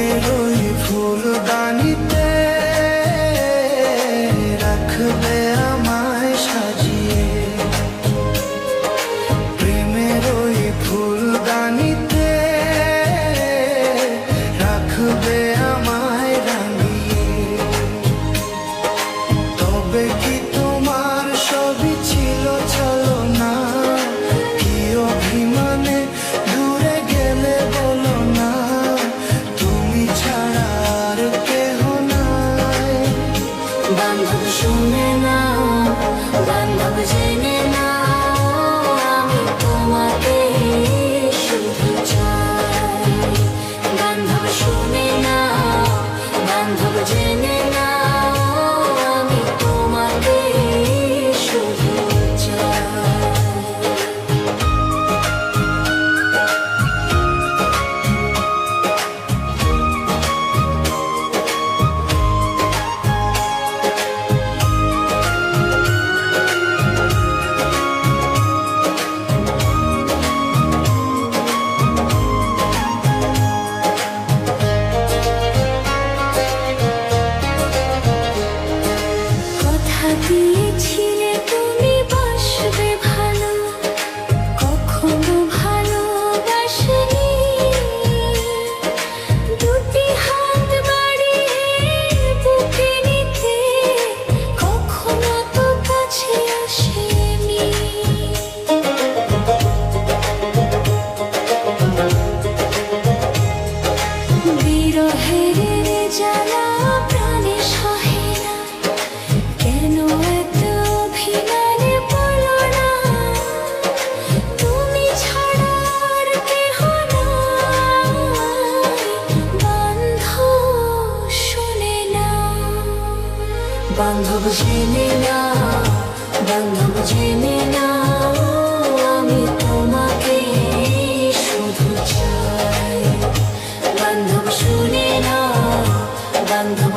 বুকের ওই ফুলদানিতে রাখবে আমায় সাজিয়ে, প্রেমের ওই ফুলদানিতে রাখবে আমায় রাঙিয়ে। তবে কি তোমার সবই ছিল ছলনা? কি অভিমানে দূরে গেলে বলো না, তুমি ছাড়া আর কেহ নাই। বান্ধব শুনে না, বান্ধব জেনে না, আমি তোমাকে শুধু চাই। বান্ধব শুনে না, বান্ধব জেনে না, আমি তোমাকে শুধু চাই। কথা দিয়েছিলে তুমি বাসবে ভালো, কখনো ভালোবাসনি। দুটি হাত বাড়িয়ে বুকে নিতে কখনো তো কাছে আসেনি। বিরহের জ্বালা প্রাণে সহে না, কেন এত অভিমানে বলো না, তুমি ছাড়া আর কেহ নাই। বান্ধব শোনে না, বান্ধব জেনে না, বান্ধব জেনে না, আমি তোমাকে শুধু চাই। বান্ধব শুনে না, বান্ধব